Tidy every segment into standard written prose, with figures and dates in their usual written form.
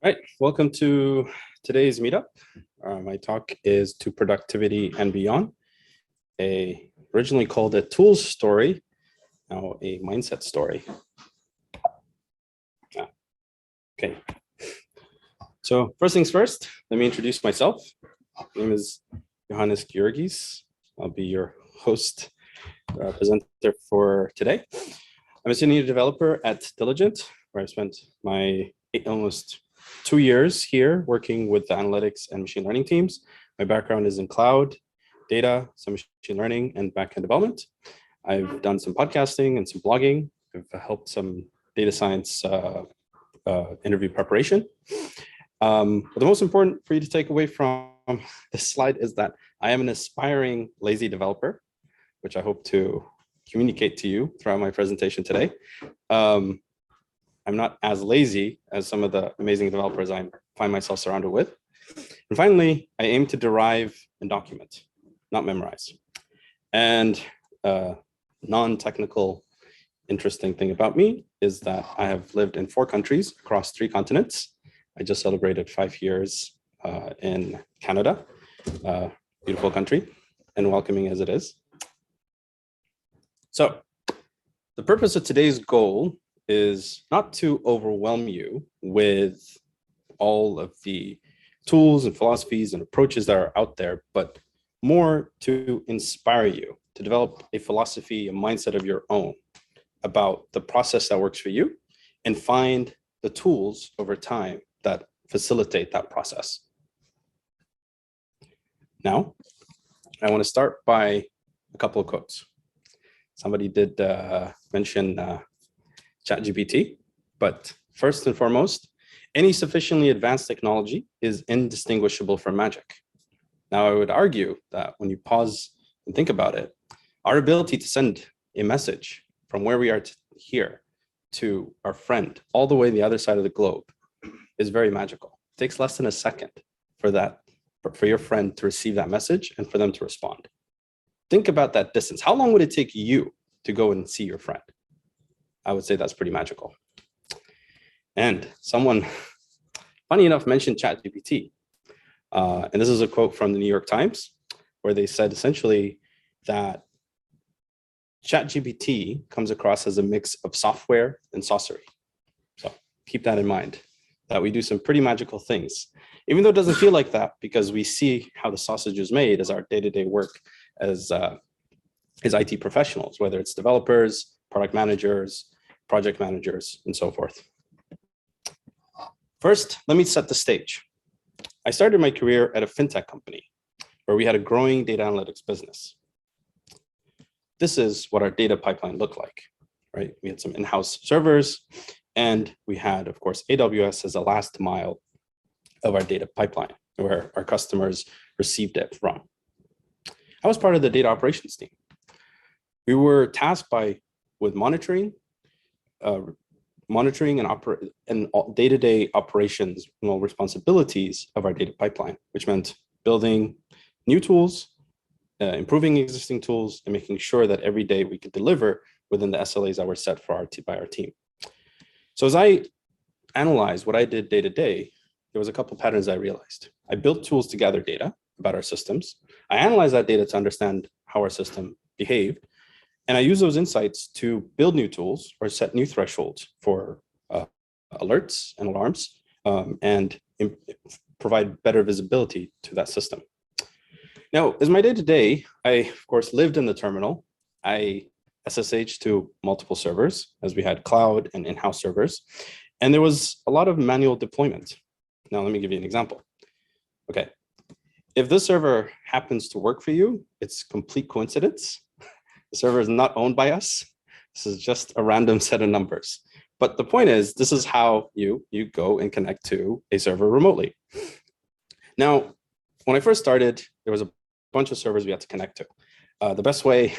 All right, welcome to today's meetup. My talk is To Productivity and Beyond, originally called a tools story, now a mindset story. Okay, so first things first, let me introduce myself. My name is Johannes Giorgis. I'll be your host, presenter for today. I'm a senior developer at Diligent, where I spent my almost 2 years here working with the analytics and machine learning teams. My background is in cloud, data, some machine learning, and backend development. I've done some podcasting and some blogging. I've helped some data science interview preparation. But the most important for you to take away from this slide is that I am an aspiring lazy developer, which I hope to communicate to you throughout my presentation today. I'm not as lazy as some of the amazing developers I find myself surrounded with. And finally, I aim to derive and document, not memorize. And non-technical interesting thing about me is that I have lived in 4 countries across 3 continents. I just celebrated 5 years in Canada, beautiful country and welcoming as it is. So the purpose of today's goal is not to overwhelm you with all of the tools and philosophies and approaches that are out there, but more to inspire you to develop a philosophy, a mindset of your own about the process that works for you and find the tools over time that facilitate that process. Now, I want to start by a couple of quotes. Somebody did mention ChatGPT, but first and foremost, any sufficiently advanced technology is indistinguishable from magic. Now, I would argue that when you pause and think about it, our ability to send a message from where we are here to our friend all the way to the other side of the globe is very magical. It takes less than a second for your friend to receive that message and for them to respond. Think about that distance. How long would it take you to go and see your friend? I would say that's pretty magical. And someone, funny enough, mentioned ChatGPT. And this is a quote from the New York Times, where they said essentially that ChatGPT comes across as a mix of software and sorcery. So keep that in mind, that we do some pretty magical things, even though it doesn't feel like that because we see how the sausage is made as our day-to-day work as IT professionals, whether it's developers, product managers, project managers, and so forth. First, let me set the stage. I started my career at a FinTech company where we had a growing data analytics business. This is what our data pipeline looked like, right? We had some in-house servers, and we had, of course, AWS as the last mile of our data pipeline, where our customers received it from. I was part of the data operations team. We were tasked with monitoring and day-to-day operations responsibilities of our data pipeline, which meant building new tools, improving existing tools, and making sure that every day we could deliver within the SLAs that were set for by our team. So as I analyzed what I did day to day, there was a couple patterns I realized. I built tools to gather data about our systems. I analyzed that data to understand how our system behaved. And I use those insights to build new tools or set new thresholds for alerts and alarms and provide better visibility to that system. Now, as my day-to-day, I, of course, lived in the terminal. I SSH to multiple servers, as we had cloud and in-house servers. And there was a lot of manual deployment. Now, let me give you an example. Okay, if this server happens to work for you, it's complete coincidence. The server is not owned by us. This is just a random set of numbers. But the point is, this is how you go and connect to a server remotely. Now, when I first started, there was a bunch of servers we had to connect to. The best way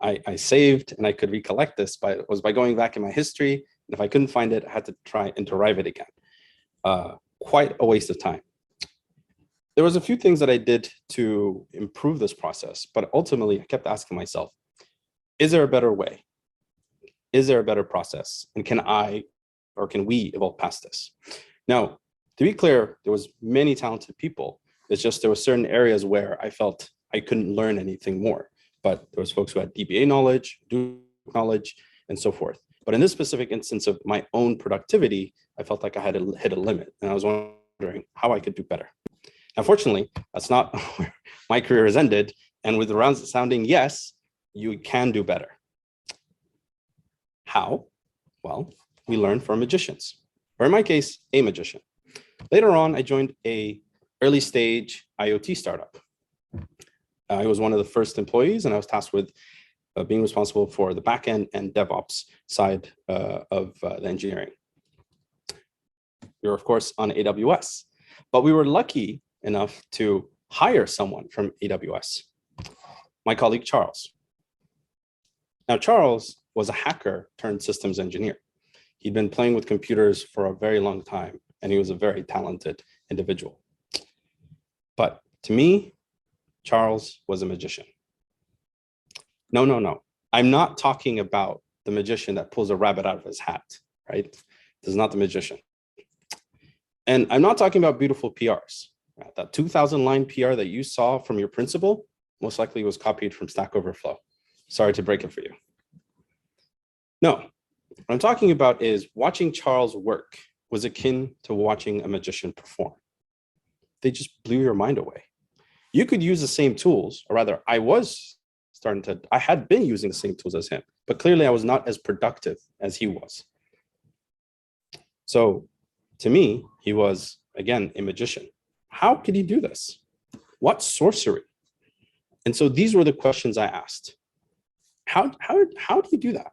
I saved and I could recollect this was by going back in my history. And if I couldn't find it, I had to try and derive it again. Quite a waste of time. There was a few things that I did to improve this process, but ultimately I kept asking myself, is there a better way? Is there a better process? And can we evolve past this? Now, To be clear, there was many talented people. It's just there were certain areas where I felt I couldn't learn anything more. But there was folks who had DBA knowledge, knowledge, and so forth. But in this specific instance of my own productivity, I felt like I had to hit a limit. And I was wondering how I could do better. Unfortunately, that's not where my career has ended. And with the rounds sounding yes, you can do better. How? Well, we learn from magicians, or in my case, a magician. Later on, I joined a early stage IoT startup. I was one of the first employees, and I was tasked with being responsible for the backend and DevOps side of the engineering. We were, of course, on AWS, but we were lucky enough to hire someone from AWS, my colleague, Charles. Now, Charles was a hacker turned systems engineer. He'd been playing with computers for a very long time, and he was a very talented individual. But to me, Charles was a magician. No. I'm not talking about the magician that pulls a rabbit out of his hat, right? This is not the magician. And I'm not talking about beautiful PRs. That 2,000 line PR that you saw from your principal most likely was copied from Stack Overflow. Sorry to break it for you. No, what I'm talking about is watching Charles work was akin to watching a magician perform. They just blew your mind away. You could use the same tools, or rather, I had been using the same tools as him, but clearly I was not as productive as he was. So to me, he was, again, a magician. How could he do this? What sorcery? And so these were the questions I asked. How do you do that?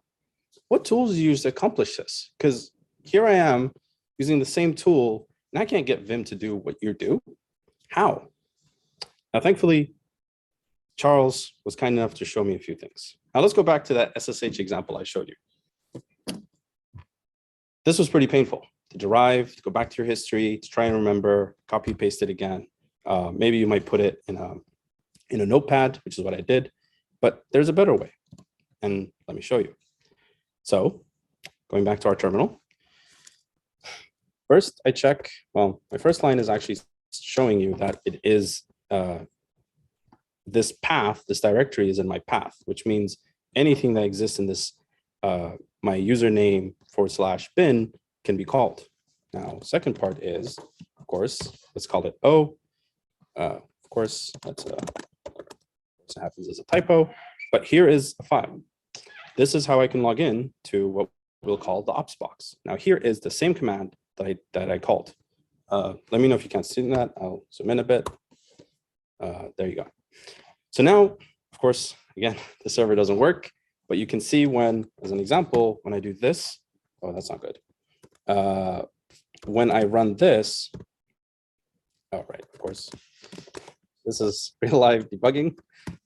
What tools do you use to accomplish this? Because here I am using the same tool, and I can't get Vim to do what you do. How? Now, thankfully, Charles was kind enough to show me a few things. Now let's go back to that SSH example I showed you. This was pretty painful to derive, to go back to your history, to try and remember, copy paste it again. Maybe you might put it in a notepad, which is what I did, but there's a better way. And let me show you. So going back to our terminal, first I check, well, my first line is actually showing you that it is this path, this directory is in my path, which means anything that exists in this, my username /bin can be called. Now, second part is, of course, let's call it O. Of course, that's what happens as a typo, but here is a file. This is how I can log in to what we'll call the ops box. Now, here is the same command that I called. Let me know if you can't see that. I'll zoom in a bit. There you go. So now, of course, again, the server doesn't work, but you can see when, as an example, when I do this, oh, that's not good. When I run this, oh, right, of course, this is real live debugging.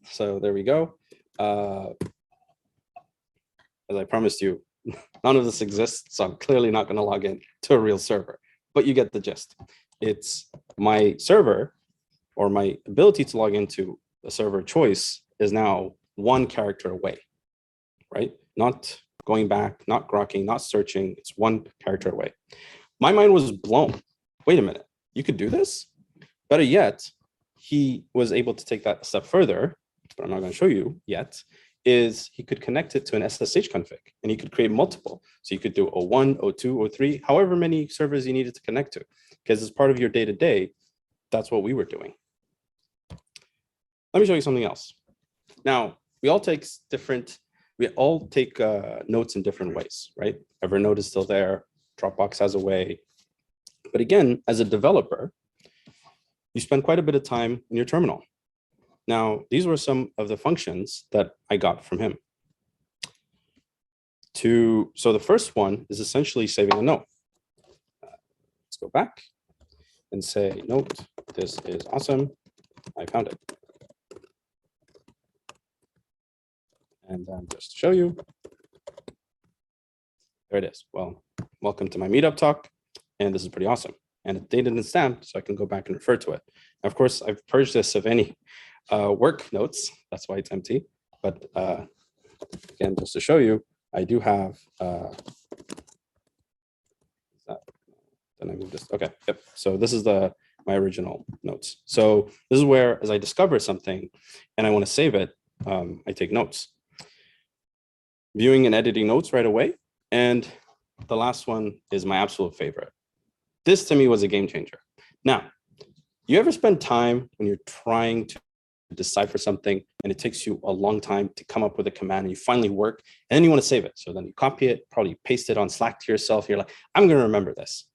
So there we go. As I promised you, none of this exists, so I'm clearly not going to log in to a real server, but you get the gist. It's my server, or my ability to log into a server choice is now one character away, right? Not going back, not grokking, not searching. It's one character away. My mind was blown. Wait a minute, you could do this? Better yet, he was able to take that a step further, but I'm not going to show you yet, is he could connect it to an SSH config, and he could create multiple. So you could do O1, O2, O3, however many servers you needed to connect to, because as part of your day-to-day, that's what we were doing. Let me show you something else. Now, we all take notes in different ways, right? Evernote is still there. Dropbox has a way. But again, as a developer, you spend quite a bit of time in your terminal. Now, these were some of the functions that I got from him. So the first one is essentially saving a note. Let's go back and say, note, this is awesome. I found it. And then just to show you, there it is. Well, welcome to my meetup talk. And this is pretty awesome. And it's dated and stamped, so I can go back and refer to it. Now, of course, I've purged this of any work notes. That's why it's empty. But again, just to show you, I do have then I move this. Okay, yep. So this is my original notes. So this is where, as I discover something and I want to save it, I take notes. Viewing and editing notes right away. And the last one is my absolute favorite. This to me was a game changer. Now, you ever spend time when you're trying to decipher something and it takes you a long time to come up with a command and you finally work and then you want to save it. So then you copy it, probably paste it on Slack to yourself. You're like, I'm going to remember this.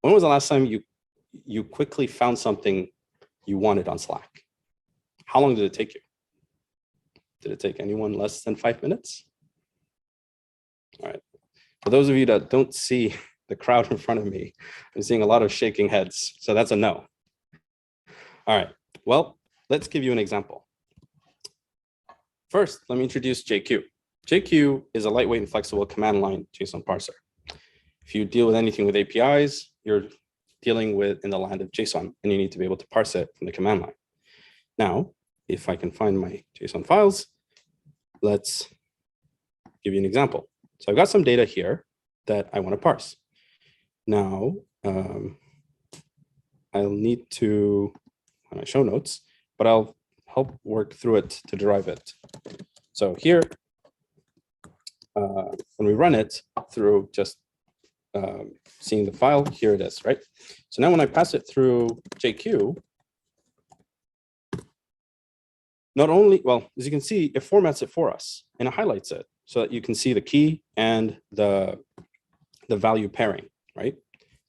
When was the last time you quickly found something you wanted on Slack? How long did it take you? Did it take anyone less than 5 minutes? All right. For those of you that don't see the crowd in front of me, I'm seeing a lot of shaking heads. So that's a no. All right. Well, let's give you an example. First, let me introduce JQ. JQ is a lightweight and flexible command line JSON parser. If you deal with anything with APIs, you're dealing with in the land of JSON, and you need to be able to parse it from the command line. Now, if I can find my JSON files, let's give you an example. So I've got some data here that I want to parse. Now, I'll need to, when I show notes, but I'll help work through it to derive it. So here, when we run it through just seeing the file, here it is, right? So now when I pass it through JQ, not only, well, as you can see, it formats it for us and it highlights it so that you can see the key and the value pairing, right?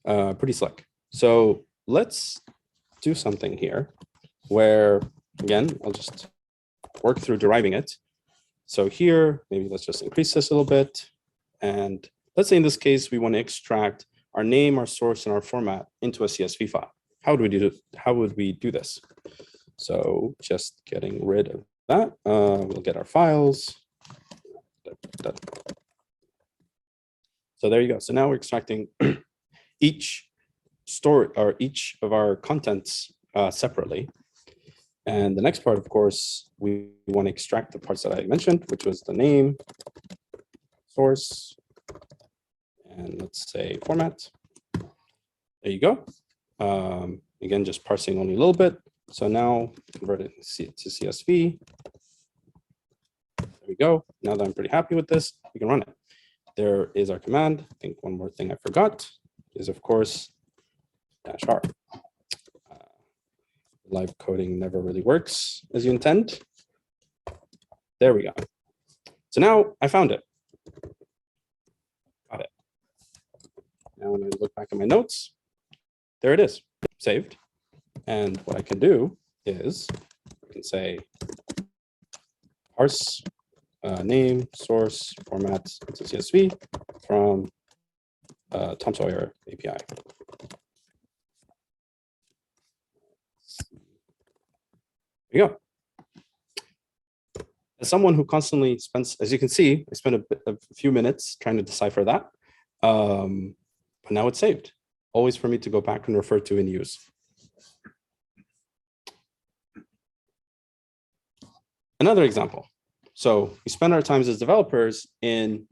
Pretty slick. So let's do something here where, again, I'll just work through deriving it. So here, maybe let's just increase this a little bit. And let's say in this case, we want to extract our name, our source, and our format into a CSV file. How would we do this? So just getting rid of that, we'll get our files. So there you go. So now we're extracting each story or each of our contents separately. And the next part, of course, we want to extract the parts that I mentioned, which was the name, source, and let's say format. There you go. Again, just parsing only a little bit. So now convert it to CSV. There we go. Now that I'm pretty happy with this, we can run it. There is our command. I think one more thing I forgot is, of course, -r. Live coding never really works as you intend. There we go. So now I found it. Got it. Now when I look back at my notes, there it is, saved. And what I can do is I can say parse name, source, format to CSV from Tom Sawyer API. There you go. As someone who constantly spends, as you can see, I spent a few minutes trying to decipher that, but now it's saved. Always for me to go back and refer to and use. Another example. So we spend our times as developers in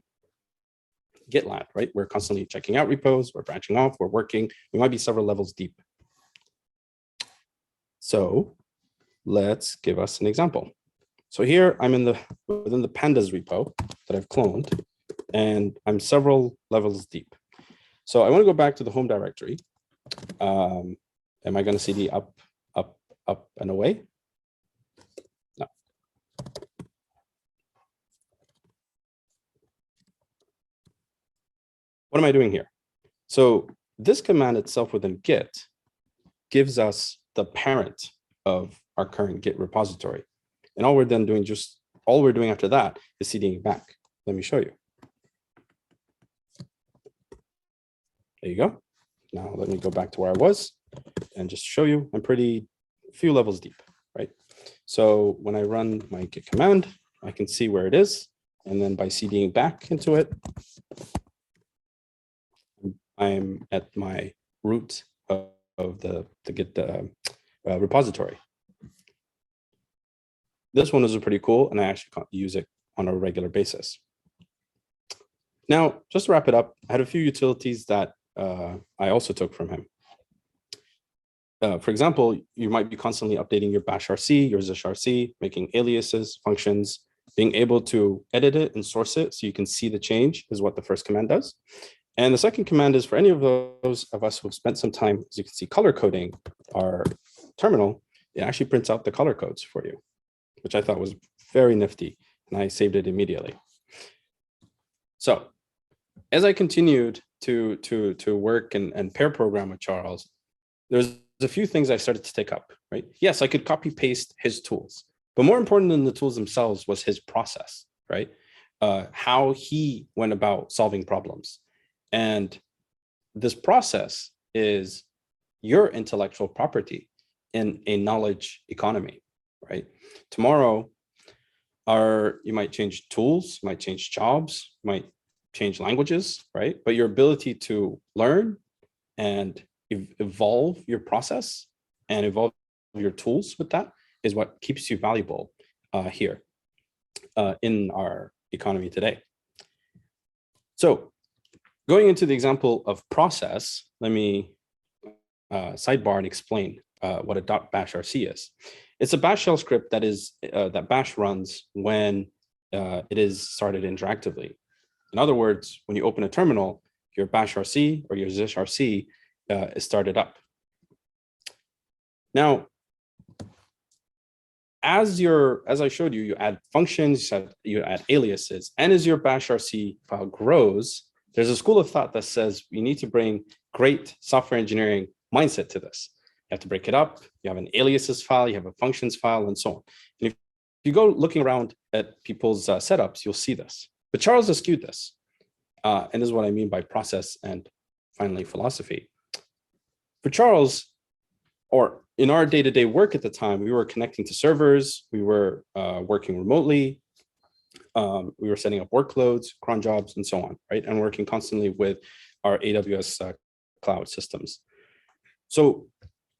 GitLab, right? We're constantly checking out repos, we're branching off, we're working. We might be several levels deep. So let's give us an example. So here I'm within the pandas repo that I've cloned, and I'm several levels deep. So I want to go back to the home directory. Am I going to cd up, and away? No. What am I doing here? So this command itself within Git gives us the parent of our current Git repository. And all we're doing after that is cding back. Let me show you. There you go. Now let me go back to where I was and just show you I'm pretty few levels deep, right? So when I run my Git command, I can see where it is. And then by cding back into it, I'm at my root of the Git repository. This one is pretty cool, and I actually use it on a regular basis. Now, just to wrap it up, I had a few utilities that I also took from him. For example, you might be constantly updating your bash RC, your zish RC, making aliases, functions, being able to edit it and source it so you can see the change is what the first command does. And the second command is for any of those of us who've spent some time, as you can see, color coding our terminal, it actually prints out the color codes for you, which I thought was very nifty, and I saved it immediately. So as I continued to work and pair program with Charles, there's a few things I started to take up, right? Yes, I could copy paste his tools, but more important than the tools themselves was his process, right? How he went about solving problems. And this process is your intellectual property in a knowledge economy, right? Tomorrow, you might change tools, you might change jobs, you might change languages, right? But your ability to learn and evolve your process and evolve your tools with that is what keeps you valuable here in our economy today. So going into the example of process, let me sidebar and explain what a .bash RC is. It's a bash shell script that is that bash runs when it is started interactively. In other words, when you open a terminal, your bash RC or your zish RC is started up. Now, as I showed you, you add functions, you add aliases, and as your bash RC file grows, there's a school of thought that says you need to bring great software engineering mindset to this. You have to break it up. You have an aliases file, you have a functions file, and so on. And if you go looking around at people's setups, you'll see this. But Charles eschewed this. And this is what I mean by process and finally philosophy. For Charles, or in our day-to-day work at the time, we were connecting to servers, we were working remotely, we were setting up workloads, cron jobs, and so on, right? And working constantly with our AWS cloud systems. So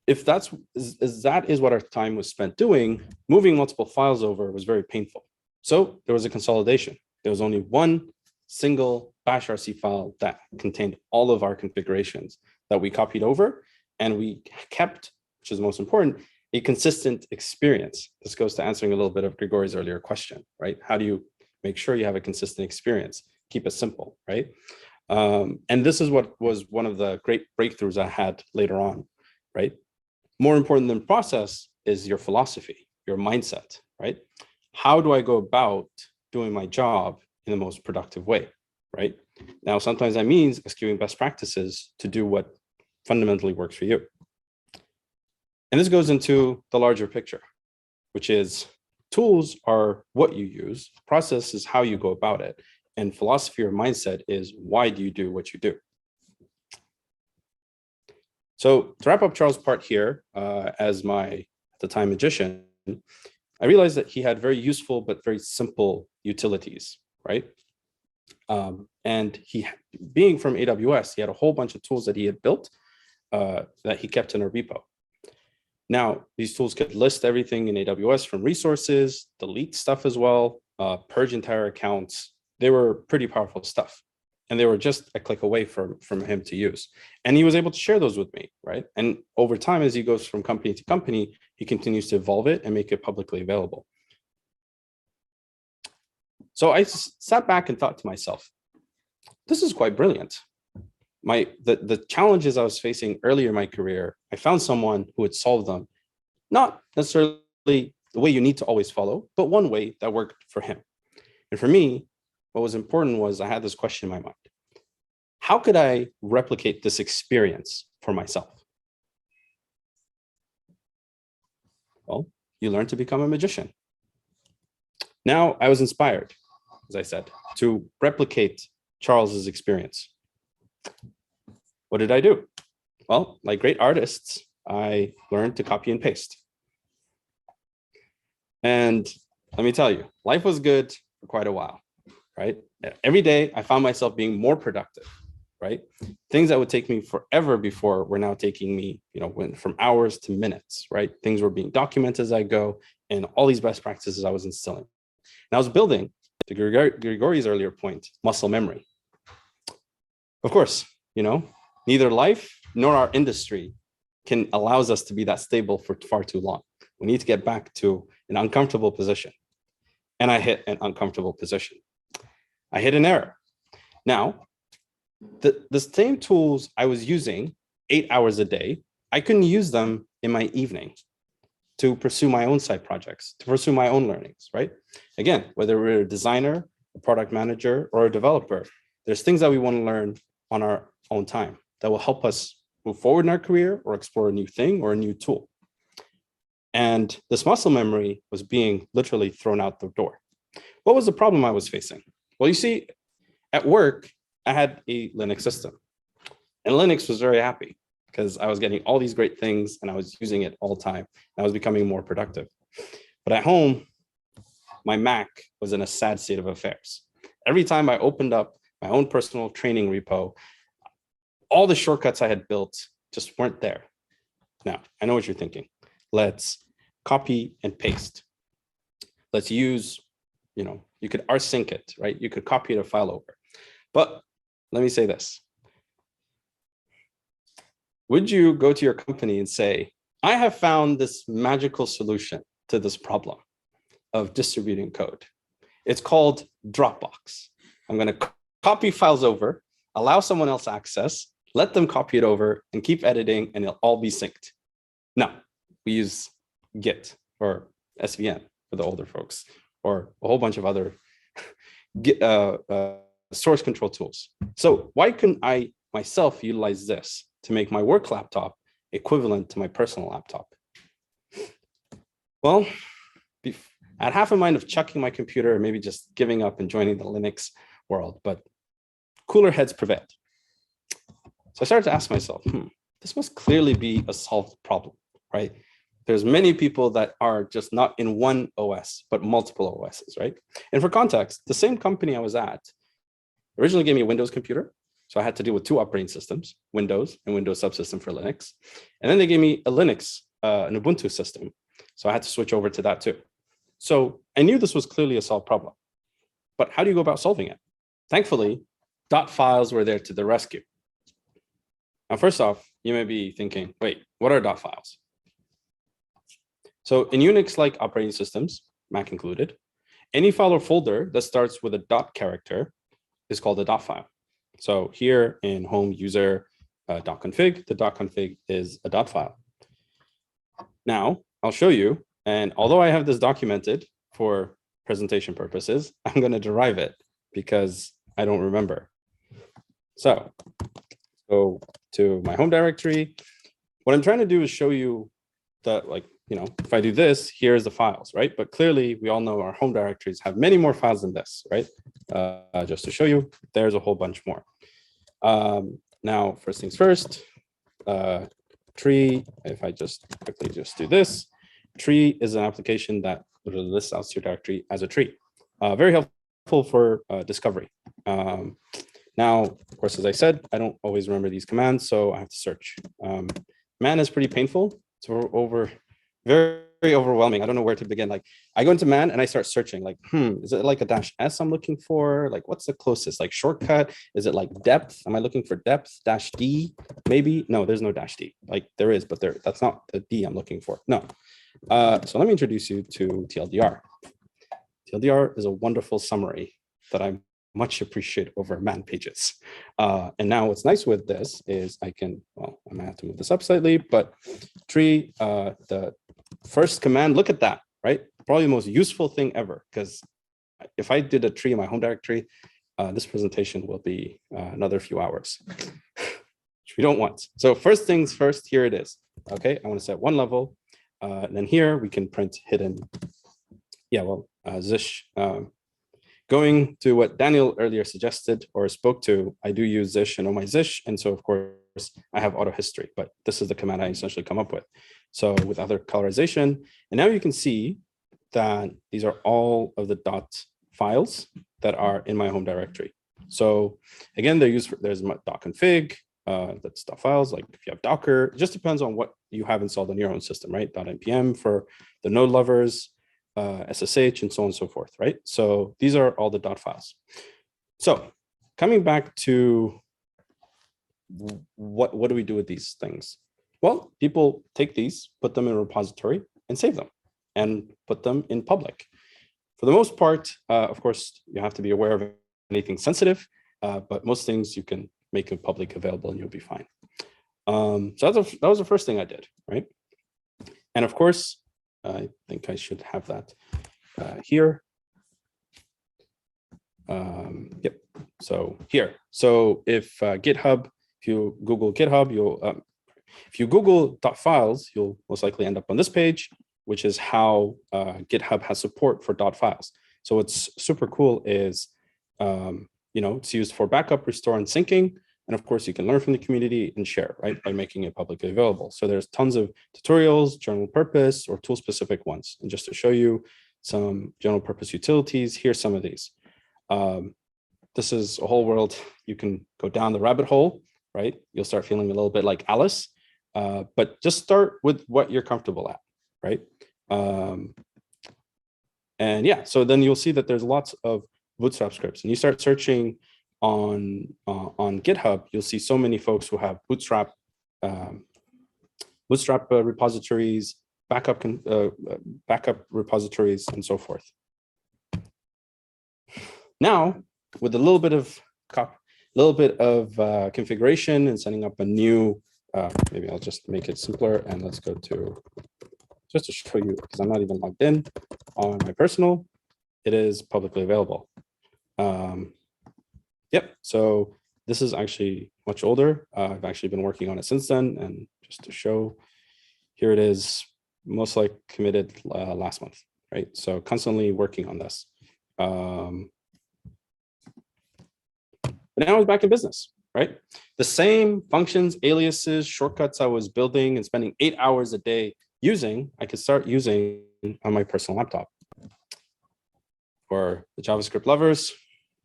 if that is what our time was spent doing, moving multiple files over was very painful. So there was a consolidation. There was only one single bash RC file that contained all of our configurations that we copied over, and we kept, which is most important, a consistent experience. This goes to answering a little bit of Grigori's earlier question, right? How do you make sure you have a consistent experience? Keep it simple, right? And this is what was one of the great breakthroughs I had later on, right? More important than process is your philosophy, your mindset, right? How do I go about doing my job in the most productive way, right? Now, sometimes that means eschewing best practices to do what fundamentally works for you. And this goes into the larger picture, which is tools are what you use, process is how you go about it, and philosophy or mindset is why do you do what you do. So to wrap up Charles' part here, as my, at the time, magician, I realized that he had very useful but very simple utilities, right? And he, being from AWS, he had a whole bunch of tools that he had built that he kept in a repo. Now, these tools could list everything in AWS from resources, delete stuff as well, purge entire accounts. They were pretty powerful stuff. And they were just a click away from him to use. And he was able to share those with me, right? And over time, as he goes from company to company, he continues to evolve it and make it publicly available. So I sat back and thought to myself, this is quite brilliant. The challenges I was facing earlier in my career, I found someone who would solve them, not necessarily the way you need to always follow, but one way that worked for him. And for me, what was important was I had this question in my mind. How could I replicate this experience for myself? Well, you learn to become a magician. Now I was inspired, as I said, to replicate Charles's experience. What did I do? Well, like great artists, I learned to copy and paste. And let me tell you, life was good for quite a while, right? Every day I found myself being more productive, right? Things that would take me forever before were now taking me, went from hours to minutes, right? Things were being documented as I go, and all these best practices I was instilling. And I was building, to Grigori's earlier point, muscle memory. Of course, Neither life nor our industry allows us to be that stable for far too long. We need to get back to an uncomfortable position. And I hit an uncomfortable position. I hit an error. Now, the same tools I was using 8 hours a day, I couldn't use them in my evening to pursue my own side projects, to pursue my own learnings, right? Again, whether we're a designer, a product manager, or a developer, there's things that we want to learn on our own time that will help us move forward in our career or explore a new thing or a new tool. And this muscle memory was being literally thrown out the door. What was the problem I was facing? Well, you see, at work, I had a Linux system, and Linux was very happy because I was getting all these great things and I was using it all the time. I was becoming more productive. But at home, my Mac was in a sad state of affairs. Every time I opened up my own personal training repo, all the shortcuts I had built just weren't there. Now, I know what you're thinking. Let's copy and paste. Let's use, you could rsync it, right? You could copy the file over. But let me say this. Would you go to your company and say, I have found this magical solution to this problem of distributing code? It's called Dropbox. I'm going to copy files over, allow someone else access, let them copy it over, and keep editing, and it'll all be synced. No, we use Git or SVN for the older folks, or a whole bunch of other source control tools. So why couldn't I myself utilize this to make my work laptop equivalent to my personal laptop? Well, I had half a mind of chucking my computer or maybe just giving up and joining the Linux world, but cooler heads prevailed. So I started to ask myself, this must clearly be a solved problem, right? There's many people that are just not in one OS, but multiple OSs, right? And for context, the same company I was at originally gave me a Windows computer. So I had to deal with 2 operating systems, Windows and Windows subsystem for Linux. And then they gave me a Linux, an Ubuntu system. So I had to switch over to that too. So I knew this was clearly a solved problem. But how do you go about solving it? Thankfully, dot files were there to the rescue. Now, first off, you may be thinking, wait, what are dot files? So in Unix-like operating systems, Mac included, any file or folder that starts with a dot character is called a dot file. So here in home user .config, the .config is a dot file. Now I'll show you, and although I have this documented for presentation purposes, I'm going to derive it because I don't remember. So go to my home directory. What I'm trying to do is show you that, if I do this, here's the files, right? But clearly we all know our home directories have many more files than this, right? Just to show you, there's a whole bunch more. Now, first things first, tree, if I just quickly do this, tree is an application that literally lists out your directory as a tree. Very helpful for discovery. Now, of course, as I said, I don't always remember these commands, so I have to search. Man is pretty painful. It's very overwhelming. I don't know where to begin. I go into man and I start searching, is it like a -S I'm looking for? What's the closest? Shortcut? Is it depth? Am I looking for depth? -D? Maybe? No, there's no -D. There is, but that's not the D I'm looking for. No. So let me introduce you to TLDR. TLDR is a wonderful summary that I much appreciate over man pages. And now what's nice with this is I might have to move this up slightly, but tree, the first command, look at that, right? Probably the most useful thing ever, because if I did a tree in my home directory, this presentation will be another few hours, which we don't want. So first things first, here it is. Okay, I want to set one level. And then here we can print hidden. Zish. Going to what Daniel earlier suggested or spoke to, I do use Zish and oh my Zish. And so of course I have auto history, but this is the command I essentially come up with. So with other colorization, and now you can see that these are all of the dot files that are in my home directory. So again, there's .config, that's dot files. If you have Docker, it just depends on what you have installed on your own system, right? .npm for the node lovers, SSH, and so on and so forth, right? So these are all the dot files. So coming back to what do we do with these things? Well, people take these, put them in a repository, and save them, and put them in public. For the most part, of course, you have to be aware of anything sensitive, but most things you can make it public available and you'll be fine. So that was the first thing I did, right? And of course, I think I should have that here. Yep. So here. So if GitHub, if you Google GitHub, if you Google .files, you'll most likely end up on this page, which is how GitHub has support for .files. So what's super cool is, it's used for backup, restore, and syncing. And of course, you can learn from the community and share, right, by making it publicly available. So there's tons of tutorials, general purpose, or tool-specific ones. And just to show you some general purpose utilities, here's some of these. This is a whole world. You can go down the rabbit hole, right? You'll start feeling a little bit like Alice, but just start with what you're comfortable at, right? And yeah, so then you'll see that there's lots of Bootstrap scripts, and you start searching on GitHub, you'll see so many folks who have Bootstrap repositories, backup repositories, and so forth. Now, with a little bit of configuration and setting up a new, maybe I'll just make it simpler, and let's go to, just to show you, because I'm not even logged in on my personal, it is publicly available. Yep, so this is actually much older. I've actually been working on it since then, and just to show, here it is, most like committed last month, right? So constantly working on this. But now it's back in business, right? The same functions, aliases, shortcuts I was building and spending 8 hours a day using, I could start using on my personal laptop. For the JavaScript lovers,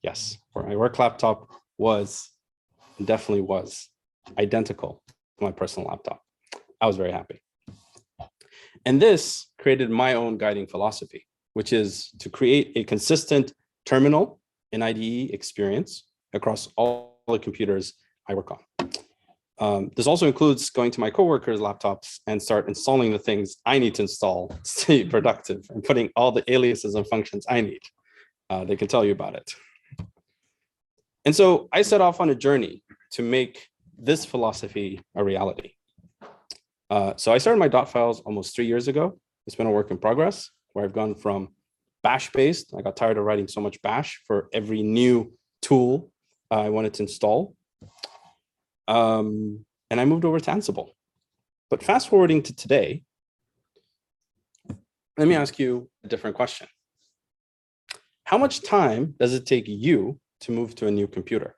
yes, for my work laptop definitely was identical to my personal laptop. I was very happy. And this created my own guiding philosophy, which is to create a consistent terminal and IDE experience across all the computers I work on. This also includes going to my coworkers' laptops and start installing the things I need to install to stay productive and putting all the aliases and functions I need. They can tell you about it. And so I set off on a journey to make this philosophy a reality. So I started my .files almost 3 years ago. It's been a work in progress where I've gone from bash-based. I got tired of writing so much bash for every new tool I wanted to install. And I moved over to Ansible. But fast forwarding to today, let me ask you a different question. How much time does it take you to move to a new computer?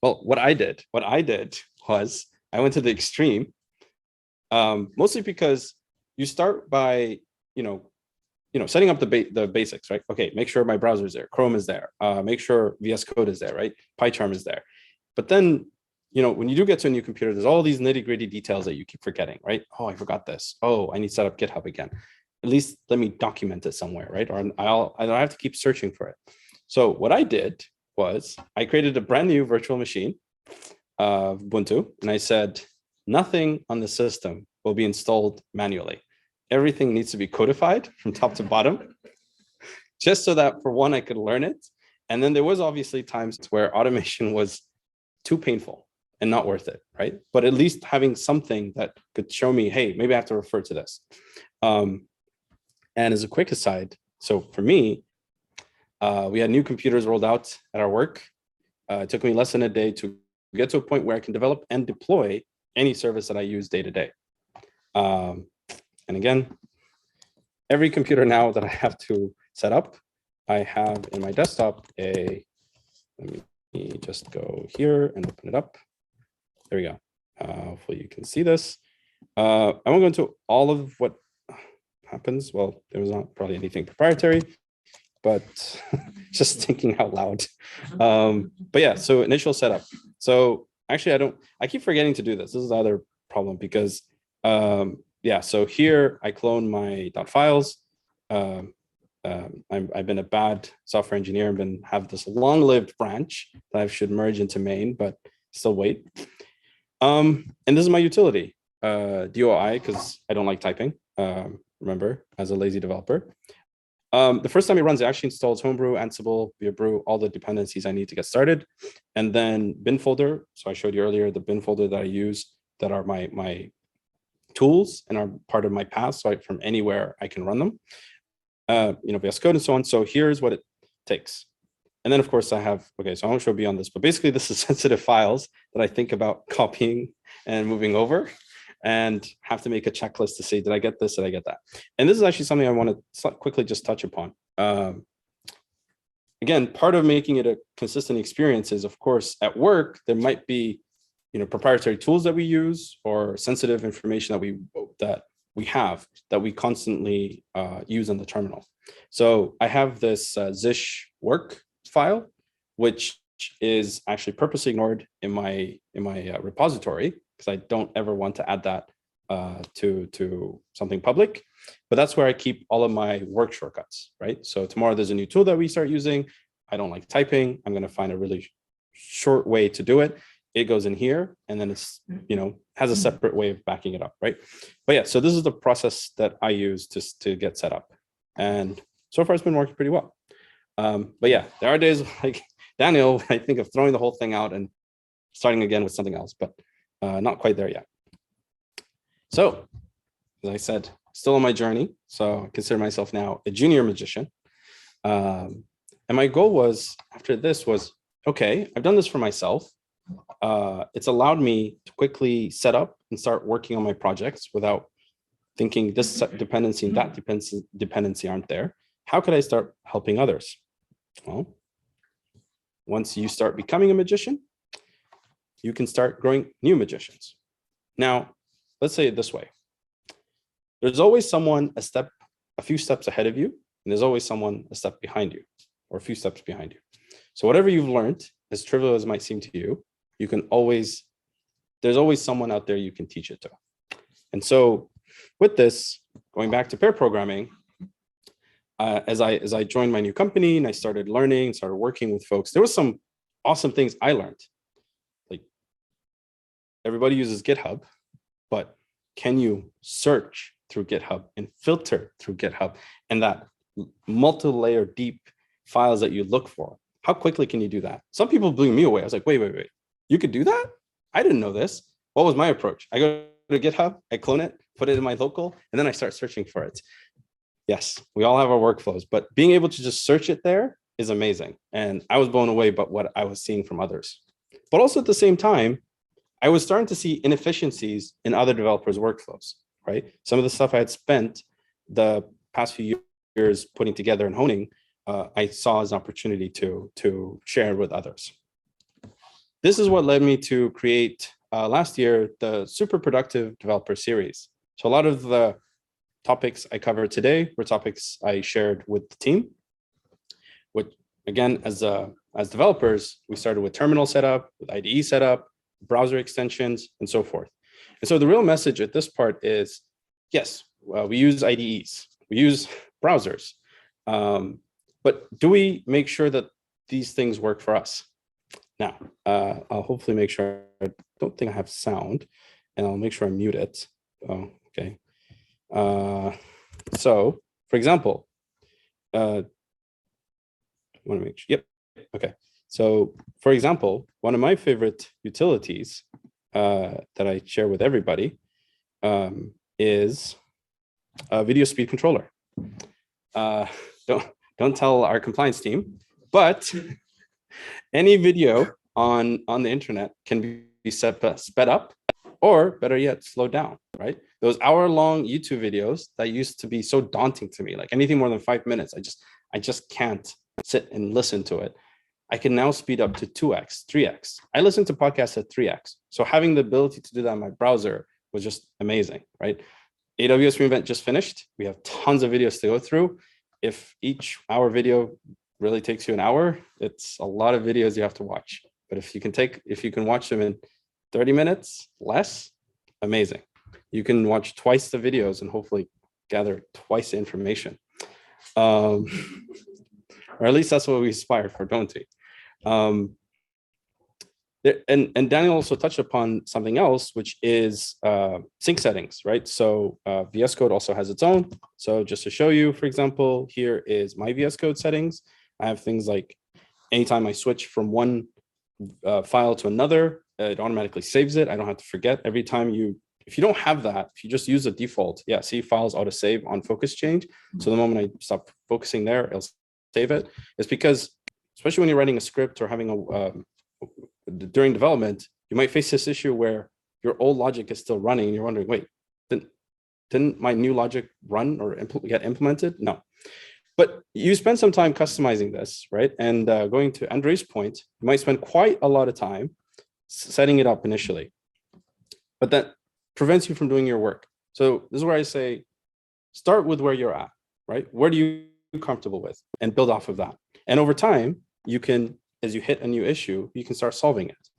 Well, what I did was I went to the extreme, mostly because you start by, setting up the basics, right? Okay, make sure my browser is there, Chrome is there, make sure VS Code is there, right? PyCharm is there. But then, when you do get to a new computer, there's all these nitty-gritty details that you keep forgetting, right? Oh, I forgot this. Oh, I need to set up GitHub again. At least let me document it somewhere, right? Or I don't have to keep searching for it. So what I did was I created a brand new virtual machine of Ubuntu, and I said, nothing on the system will be installed manually. Everything needs to be codified from top to bottom, just so that for one, I could learn it. And then there was obviously times where automation was too painful and not worth it, right? But at least having something that could show me, hey, maybe I have to refer to this. And as a quick aside, so for me, we had new computers rolled out at our work. It took me less than a day to get to a point where I can develop and deploy any service that I use day to day. And again, every computer now that I have to set up, I have in my desktop let me just go here and open it up. There we go. Hopefully you can see this. I won't go into all of what happens. Well, there was not probably anything proprietary, but just thinking out loud. But yeah, so initial setup. So actually, I keep forgetting to do this. This is the other problem because, yeah, so here I clone my .files. I've been a bad software engineer and have this long-lived branch that I should merge into main, but still wait. And this is my utility, DOI, because I don't like typing, remember, as a lazy developer. The first time it runs, it actually installs Homebrew, Ansible, Brew, all the dependencies I need to get started. And then bin folder. So I showed you earlier the bin folder that I use that are my tools and are part of my path. So from anywhere I can run them, VS Code and so on. So here's what it takes. And then of course I have, okay, so I won't show beyond this, but basically this is sensitive files that I think about copying and moving over, and have to make a checklist to say, did I get this? Did I get that? And this is actually something I want to quickly just touch upon. Again, part of making it a consistent experience is, of course, at work, there might be, proprietary tools that we use or sensitive information that we have that we constantly use in the terminal. So I have this Zish work file, which is actually purposely ignored in my repository, because I don't ever want to add that to something public. But that's where I keep all of my work shortcuts, right? So tomorrow there's a new tool that we start using. I don't like typing. I'm going to find a really short way to do it. It goes in here, and then it's, has a separate way of backing it up, right? But yeah, so this is the process that I use to get set up. And so far it's been working pretty well. But yeah, there are days like Daniel, I think of throwing the whole thing out and starting again with something else, but not quite there yet. So, as I said, still on my journey. So I consider myself now a junior magician. And my goal was, after this was, okay, I've done this for myself. It's allowed me to quickly set up and start working on my projects without thinking this dependency and that dependency aren't there. How could I start helping others? Well, once you start becoming a magician, you can start growing new magicians. Now, let's say it this way. There's always someone a few steps ahead of you, and there's always someone a step behind you, or a few steps behind you. So whatever you've learned, as trivial as it might seem to you, there's always someone out there you can teach it to. And so with this, going back to pair programming, as I joined my new company and I started learning, started working with folks, there was some awesome things I learned. Like, everybody uses GitHub, but can you search through GitHub and filter through GitHub, and that multi-layer deep files that you look for? How quickly can you do that? Some people blew me away. I was like, wait, you could do that? I didn't know this. What was my approach? I go to GitHub, I clone it, put it in my local, and then I start searching for it. Yes, we all have our workflows, but being able to just search it there is amazing. And I was blown away by what I was seeing from others. But also at the same time, I was starting to see inefficiencies in other developers' workflows, right? Some of the stuff I had spent the past few years putting together and honing, I saw as an opportunity to share with others. This is what led me to create last year the Super Productive Developer Series. So a lot of the topics I covered today were topics I shared with the team. Which, again, as developers, we started with terminal setup, with IDE setup, browser extensions, and so forth. And so the real message at this part is, yes, we use IDEs, we use browsers, but do we make sure that these things work for us? Now, I'll hopefully make sure, I don't think I have sound, and I'll make sure I mute it. Oh, okay. So, for example, want to make sure, yep, okay. So, for example, one of my favorite utilities that I share with everybody is a video speed controller. Don't tell our compliance team, but any video on the internet can be sped up, or better yet, slowed down, right? Those hour-long YouTube videos that used to be so daunting to me, like anything more than 5 minutes, I just can't sit and listen to it. I can now speed up to 2x, 3x. I listen to podcasts at 3x. So having the ability to do that in my browser was just amazing, right? AWS re:Invent just finished. We have tons of videos to go through. If each hour video really takes you an hour, it's a lot of videos you have to watch. But if you can watch them in 30 minutes, less, amazing. You can watch twice the videos and hopefully gather twice the information. Or at least that's what we aspire for, don't we? And Daniel also touched upon something else, which is sync settings, right? So VS Code also has its own. So just to show you, for example, here is my VS Code settings. I have things like anytime I switch from one file to another, it automatically saves it. I don't have to forget every time if you don't have that, if you just use the default, yeah, see files auto save on focus change. So the moment I stop focusing there, it'll save it. It's because, especially when you're writing a script or having during development, you might face this issue where your old logic is still running and you're wondering, wait, didn't my new logic run or get implemented? No. But you spend some time customizing this, right? And going to Andre's point, you might spend quite a lot of time setting it up initially, but that prevents you from doing your work. So this is where I say, start with where you're at, right? What are you comfortable with and build off of that. And over time, you can, as you hit a new issue, you can start solving it.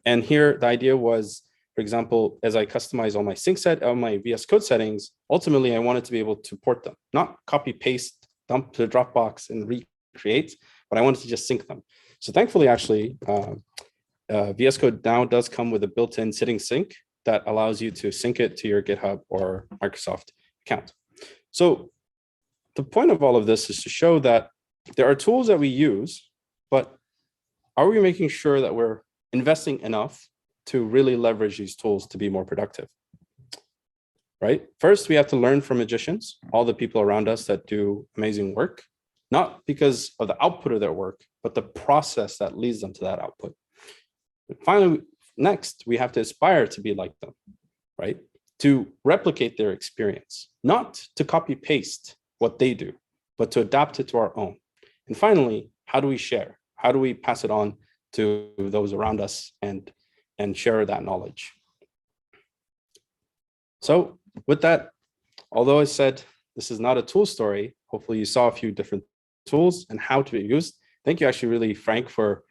And here the idea was, for example, as I customize all my sync set, all my VS Code settings, ultimately I wanted to be able to port them, not copy, paste, dump to Dropbox and recreate, but I wanted to just sync them. So thankfully, actually, VS Code now does come with a built-in sitting sync that allows you to sync it to your GitHub or Microsoft account. So the point of all of this is to show that there are tools that we use, but are we making sure that we're investing enough to really leverage these tools to be more productive? Right? First, we have to learn from magicians, all the people around us that do amazing work, not because of the output of their work, but the process that leads them to that output. And finally, next, we have to aspire to be like them, right? To replicate their experience, not to copy paste what they do, but to adapt it to our own. And finally, how do we share? How do we pass it on to those around us and share that knowledge? So with that, although I said this is not a tool story, hopefully you saw a few different tools and how to be used. Thank you actually really, Frank, for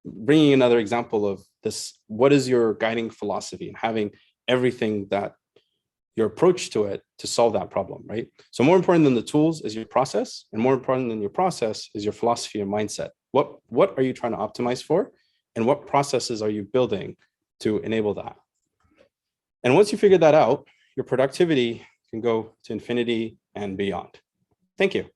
bringing another example of this. What is your guiding philosophy and having everything that your approach to it to solve that problem, right? So more important than the tools is your process, and more important than your process is your philosophy and mindset. What are you trying to optimize for? And what processes are you building to enable that? And once you figure that out, your productivity can go to infinity and beyond. Thank you.